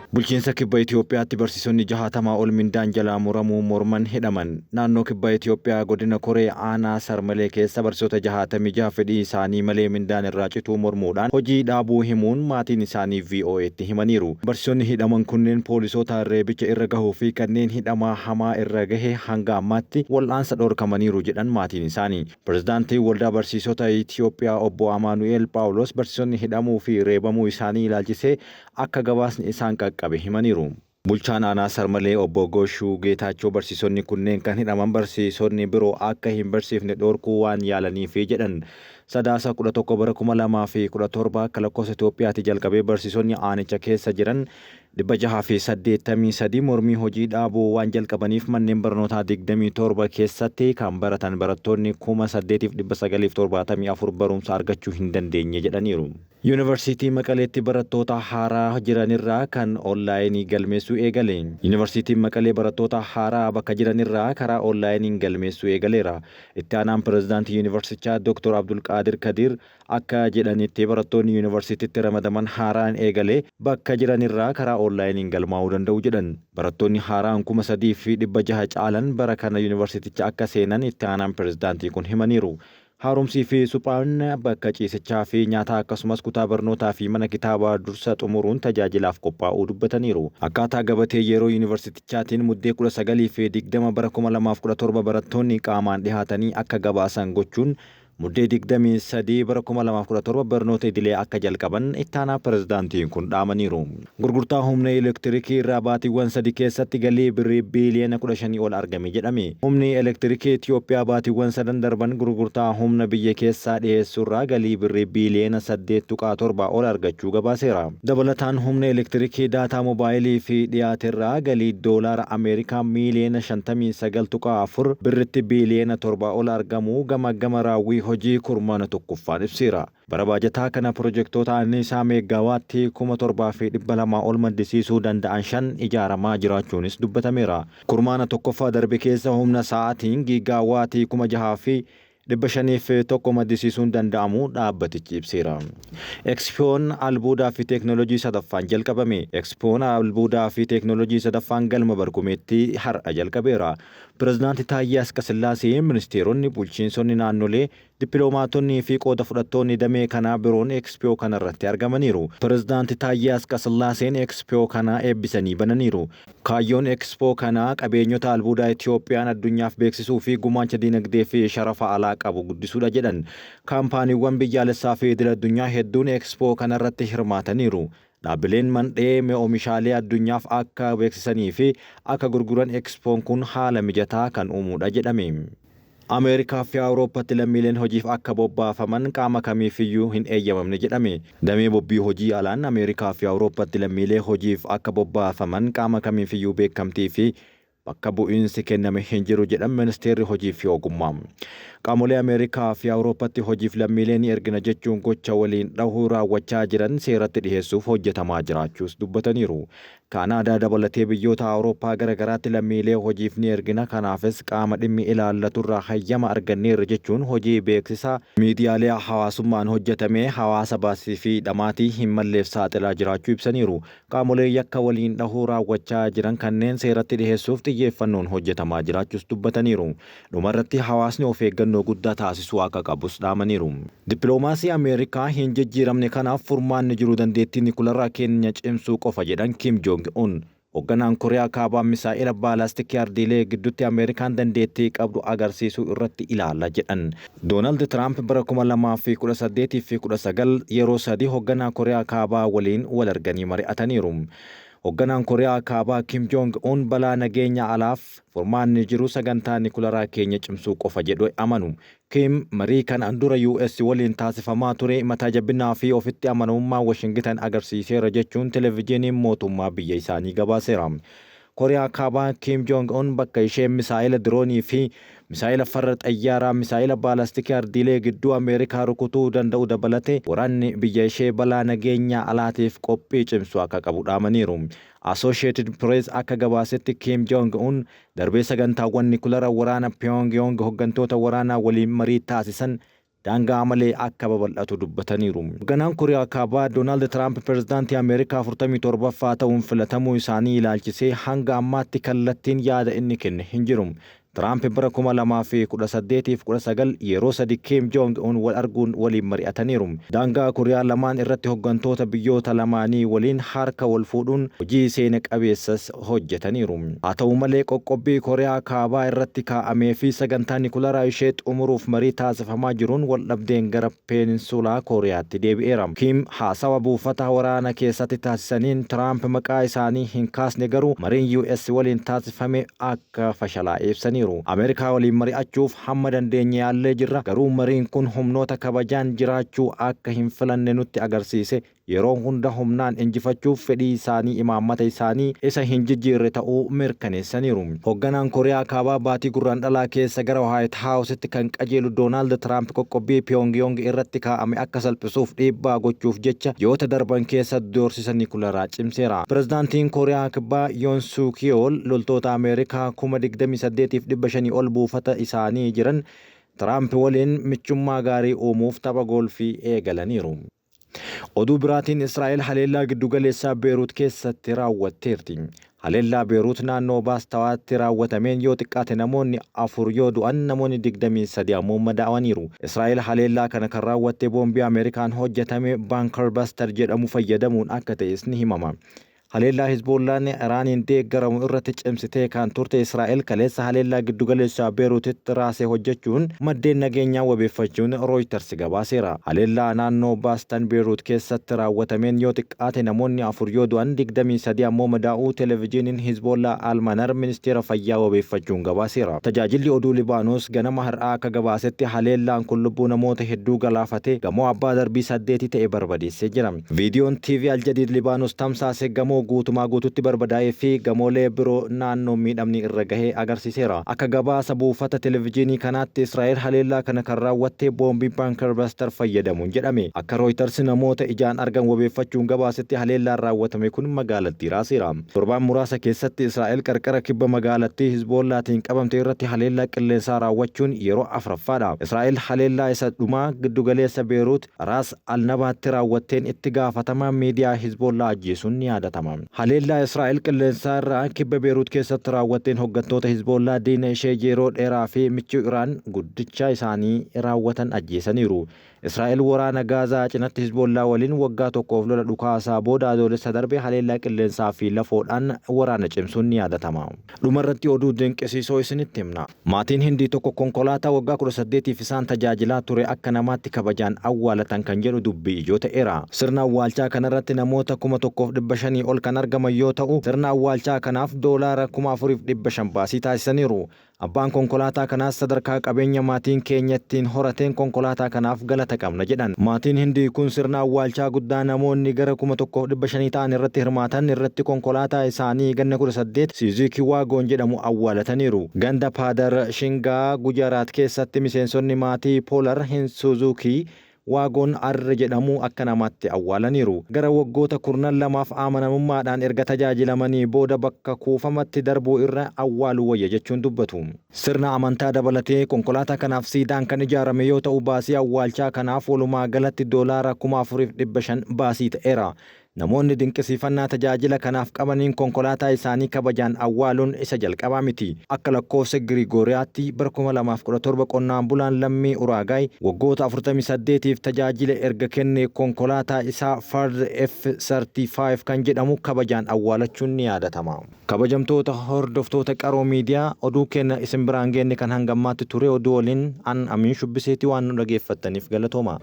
Bulchiinsa kibba Itoophiyaatti barsiisonni 60 ol mindaan jalaa muramuu morman hidhaman. Naannoo kibba Itoophiyaa godina Koree aanaa Sarmalee keessa barsiisota 66 fedhii isaanii malee mindaan irraa cituu mormuudhaan hojii dhaabuu himuun maatiin isaanii VOA'tti himaniiru. Barsiisonni hidhaman kunneen poolisoota reebicha irra gahuu fi kanneen hidhamaa hamaa irra gahe hanga ammaatti wal'aansa dhorkamaniiru jedhan maatiin isaanii. Pirezidaantii Waldaa Barsiisota Itoophiyaa obbo Amaanu'eel Phaawulos barsiisonni hidhamuu fi reebamuu isaanii ilaalchisee akka gabaasni isaan qaqqabe himaniiru. Bulchaan aanaa Sarmalee obbo Goshuu Geetaachoo barsiisonni kunneen kan hidhaman barsiisonni biroo akka hin barsiifne dhorkuu waan yaalaniif jedhan. Sadaasa 11 bara 2017 akka lakkoofsa Itoophiyaatti jalqabee barsiisonni aanicha keessa jiran 683 mormii hojii dhaabuu waan jalqabaniif manneen barnootaa 27 keessatti kan baratan barattoonni 8,974 barumsa argachuu hin dandeenye jedhaniiru. Yuunivarsiitii Maqaleetti barattoota haaraa jiranirraa kan onlaayinii galmeessuu eegale. Yuunivarsiitiin Maqalee barattoota haaraa bakka jiranirraa karaa onlaayiniin galmeessuu eegaleera. Itti aanaan pirezidaantii yuunivarsichaa Dr. Abdulqaadir Kadir akka jedhanitti barattoonni yuunivarsiitiitti ramadaman haaraan eegale bakka jiranirraa karaa onlaayiniin galmaa'uu danda'u jedhan. Barattoonni haaraan 3,600 caalan bara kana yuunivarsiticha akka seenan itti aanaan pirezidaantii kun himaniiru. Haaromsii fi suphaan bakka ciisichaa fi nyaataa akkasumas kutaa barnootaa fi mana kitaabaa dursa xumuruun tajaajilaaf qophaa'uu dubbataniiru. Akkaataa gabatee yeroo yuunivarsitichaatiin muddee 19 fi 20 bara 2017 barattoonni qaamaan dhihaatanii akka gabaasan gochuun muddee 23 bara 2017 barnoota idilee akka jalqaban itti aanaa pirezidaantiin kun dhaamaniiru. Gurgurtaa humna elektirikii irraa baatiiwwan 3 keessatti galii birrii biiliyoona 15 ol argame jedhame. Humni elektirikii Itoophiyaa baatiiwwan 3 darban gurgurtaa humna biyya keessaa dhiyeessuurraa galii birrii biiliyoona 8.7 ol argachuu gabaaseera. Dabalataan humna elektirikii daataa moobaayilii fi dhiyaaterraa galii doolaara Ameerikaa miiliyoona 59.4 birritti biiliyoona 7 ol argamuu gama raawwii hojii kurmaana tokkoffaan ibseera. Bara baajataa kana pirojektoota anniisaa meegaawaatti 7,200 ol maddisiisuu danda'an 5 ijaaramaa jiraachuunis dubbatameera. Kurmaana tokkoffaa darbe keessa humna sa'aatiin giigaawaatti 6,501 maddisiisuun danda'amu dhaabbatichi ibseera. Ekspoon albuudaa fi teeknooloojii sadaffaan jalqabame. Ekspoon albuudaa fi teeknooloojii sadaffaan galma Barkumeetti har'a jalqabeera. Pirezidaantii Taayyee Asqasillaasee ministeeronni bulchiinsonni naannolee dippiloomaatonni fi qooda fudhattoonni damee kanaa biroon ekspoo kanarratti argamaniiru. Pirezidaantii Taayyee Asqasillaaseen ekspoo kana eebbisanii bananiiru. Kaayyoon ekspoo kanaa qabeenyota albuudaa Itoophiyaan addunyaaf beeksisuu fi gumaacha dinagdee fi sharafa alaa qabu guddisuudha jedhan. Kaampaaniiwwan biyyaalessaa fi idil addunyaa hedduun ekspoo kanarratti hirmaataniiru. Dhaabbileen mandhee oomishaalee addunyaaf akka beeksisanii fi akka gurguran ekspoon kun haala mijataa kan uumuudha jedhame. Ameerikaa fi Awurooppaatti lammiileen hojiif akka bobbaafaman qaama kamiifiyyuu hin eeyyamamne jedhame. Damee bobbii hojii alaan Ameerikaa fi Awurooppaatti lammiilee hojiif akka bobbaafaman qaama kamiifiyyuu beekamtii fi bakka bu'iinsi kenname hin jiru jedhan ministeerri hojii fi ogummaa. Qaamolee Ameerikaa fi Awurooppaatti hojiif lammiilee ni ergina jechuun gocha waliin dhahuu raawwachaa jiran seeratti dhiheessuuf hojjetamaa jiraachuus dubbataniiru. Kaanaadaa dabalatee biyyoota Awurooppaa garagaraatti lammiilee hojiif ni ergina kanaafis qaama dhimmi ilaallaturraa hayyama arganneerra jechuun hojii beeksisaa miidiyaalee hawaasummaan hojjetamee hawaasa baasii fi dhamaatii hin malleef saaxilaa jiraachuu ibsaniiru. Qaamolee yakka waliin dhahuu raawwachaa jiran kanneen seeratti dhiheessuuf xiyyeeffannoon hojjetamaa jiraachuus dubbataniiru. Dhumarratti hawaasni of eeggannoo guddaa taasisuu akka qabus dhaamaniiru. Dippiloomaasii Ameerikaa hin jijjiiramne kanaaf furmaanni jiru dandeettii Nikuleeraa keenya cimsuu qofa jedhan Kim Jong-un. Hoogganaan Kooriyaa Kaabaa misaa'ila baalaastikii ardiilee gidduutti Ameerikaan dandeettii qabdu agarsiisuu irratti ilaalla jedhan. Doonaald Tiraamp bara 2018 fi 2019 yeroo sadii hoogganaa Kooriyaa Kaabaa waliin wal arganii mari'ataniiru. Hoogganaan Kooriyaa Kaabaa Kim Jong-un balaa nageenya alaaf furmaanni jiru sagantaa Nikuleeraa keenya cimsuu qofa jedhu amanu. Kim marii kanaan dura US waliin taasifamaa ture mataa jabbinaa fi ofitti amanamummaa Washington agarsiiseera jechuun televezyiiniin mootummaa biyya isaanii gabaaseera. Kooriyaa Kaabaa Kim Jong-un bakka isheen misaa'ila diroonii fi misaa'ila farra xayyaaraa misaa'ila baalaastikii ardiilee gidduu Ameerikaa rukutuu danda'u dabalate waraanni biyya ishee balaa nageenya alaatiif qophii cimsuu akka qabu dhaamaniiru. Associated Press akka gabaasetti Kim Jong-un darbee sagantaawwan Nikuleeraa waraana Pyongyang hooggantoota waraanaa waliin marii taasisan daangaa malee akka babal'atu dubbataniiru. Hoogganaan Kooriyaa Kaabaa Doonaald Tiraamp pirezidaantii Ameerikaa 47ffaa ta'uun filatamuu isaanii ilaalchisee hanga ammaatti kallattiin yaada inni kenne hin jiru. Tiraamp bara 2018-19 yeroo sadi Kim Jong-un wal arguun waliin mari'ataniiru. Daangaa Kooriyaa lamaan irratti hooggantoota biyyoota lamaanii waliin harka wal fuudhuun hojii seena qabeessas hojjetaniiru. Haa ta'u malee qoqqobbii Kooriyaa Kaabaa irratti kaa'amee fi sagantaa nikulaaraa ishee xumuruuf marii taasifamaa jiruun wal dhabdeen gara peeninsulaa Kooriyaatti deebi'eera. Kim haasawa buufata waraana keessatti taasisaniin Tiraamp maqaa isaanii hin kaasne garuu mariin US waliin taasifame akka fashalaa ibsaniiru. Ameerikaa waliin mari'achuuf hamma dandeenye yaallee jirra garuu mariin kun humnoota kabajaan jiraachuu akka hin filanne nutti agarsiise yeroo hunda humnaan injifachuuf fedhii isaanii imaammata isaanii isa hin jijjiirre ta'uu mirkaneessaniiru. Hoogganaan Kooriyaa Kaabaa baatii gurraandhalaa keessa gara White House'tti kan qajeelu Doonaald Tiraamp qoqqobbii Pyongyang irratti kaa'ame akka salphisuuf dhiibbaa gochuuf jecha ji'oota darban keessa doorsisa nikulaaraa cimseera. Pirezidaantiin Kooriyaa Kibbaa Yoon Suk Yeol loltoota Ameerikaa 28,500 ol buufata isaanii jiran Tiraamp waliin michummaa gaarii uumuuf tapha goolfii eegalaniiru. Oduu biraatiin Israa'el haleellaa giddugaleessaa Beeruut keessatti raawwatteerti. Haleellaa Beeruut naannoo baastawaatti raawwatameen yoo xiqqaate namoonni 4 yoo du'an namoonni 23 ammoo madaa'aniiru. Israa'el haleellaa kana kan raawwatte boombii Ameerikaan hojjetame Bunker Buster jedhamu fayyadamuun akka ta'es ni himama. Haleellaa Hizboollaan Iraaniin deeggaramu irratti cimsitee kan turte Israa'el kaleessa haleellaa giddugaleessaa Beeruutitti raasee hojjechuun maddeen nageenyaa wabeeffachuun Reuters gabaaseera. Haleellaa naannoo baastan Beeruut keessatti raawwatameen yoo xiqqaate namoonni 4 yoo du'an 23 ammoo madaa'uu televezyiiniin Hizboollaa Almanar ministeera fayyaa wabeeffachuun gabaaseera. Tajaajilli oduu Libaanos ganama har'aa akka gabaasetti haleellaan kun lubbuu namoota hedduu galaafate gamoo abbaa darbii 8 ta'e barbadeessee jira. Viidiyoon TV Aljadiid Libaanos tamsaase gamoo guutumaa guututti barbadaa'ee fi gamoolee biroo naannoo miidhamni irra gahee agarsiiseera. Akka gabaasa buufata televezyiinii kanaatti Israa'el haleellaa kana kan raawwatte boombii Bunker Buster fayyadamuun jedhame. Akka Reuters namoota ijaan argan wabeeffachuun gabaasetti haleellaan raawwatame kun magaalattii raaseera. Torbaan muraasa keessatti Israa'el qarqara kibba magaalattii Hizboollaatiin qabamte irratti haleellaa qilleensaa raawwachuun yeroo afuraffaadha. Israa'el haleellaa isa dhumaa giddugaleessa Beeruut Raas Alnabaatti raawwatteen itti gaafatamaa miidiyaa Hizboollaa ajjeesuun ni yaadatama. Haleellaa Israa'el qilleensaa irraa kibba Beeruut keessatti raawwatteen hooggantoota Hizboollaa diina ishee yeroo dheeraa fi michuu Iraan guddicha isaanii raawwatan ajjeesaniiru. Israa'el waraana Gaazaa cinatti Hizboollaa waliin waggaa tokkoof lola dhukaasaa booda adoolessa darbe haleellaa qilleensaa fi lafoodhaan waraana cimsuun ni yaadatama. Dhumarratti oduu dinqisiisoo isinitti himna. Maatiin Hindii tokko konkolaataa waggaa 18f isaan tajaajilaa ture akka namaatti kabajaan awwaalatan kan jedhu dubbii ijoo ta'eera. Sirna awwaalchaa kanarratti namoota 1,500 ol kan argaman yoo ta'u sirna awwaalchaa kanaaf doolaara 4,500 baasii taasisaniiru. Abbaan konkolaataa kanaas sadarkaa qabeenya maatiin keenyattiin horateen konkolaataa kanaaf galata qabna jedhan. Maatiin Hindii kun sirna awwaalchaa guddaa namoonni gara 1,500 ta'an irratti hirmaatan irratti konkolaataa isaanii ganna 18 Suzuki Wagon jedhamu awwaalataniiru. Ganda Paadar Shingaa Gujaraat keessatti miseensonni maatii Polar Hin Suzuki Wagon arra jedhamu akka namaatti awwaalaniiru. Gara waggoota 12 amanamummaadhaan erga tajaajilamanii booda bakka kuufamatti darbuu irra awwaaluu wayya jechuun dubbatu. Sirna amantaa dabalatee konkolaataa kanaaf siidaan kan ijaarame yoo ta'u baasii awwaalchaa kanaaf walumaa galatti doolaara 4,500 baasii ta'eera. Namoonni dinqisiifannaa tajaajila kanaaf qabaniin konkolaataa isaanii kabajaan awwaaluun isa jalqabaa miti. Akka lakkoofsa Girigooriyaatti bara 2017 qonnaan bulaan lammii Uraagaay waggoota 48f tajaajila erga kenne konkolaataa isaa Ford F35 kan jedhamu kabajaan awwaalachuun ni yaadatama. Kabajamtoota hordoftoota qaroo miidiyaa oduu kenna isin biraan geenye kan hangammaatti ture oduu waliin an Amiin Shubbiseetii waan nu dhageeffattaniif galatooma.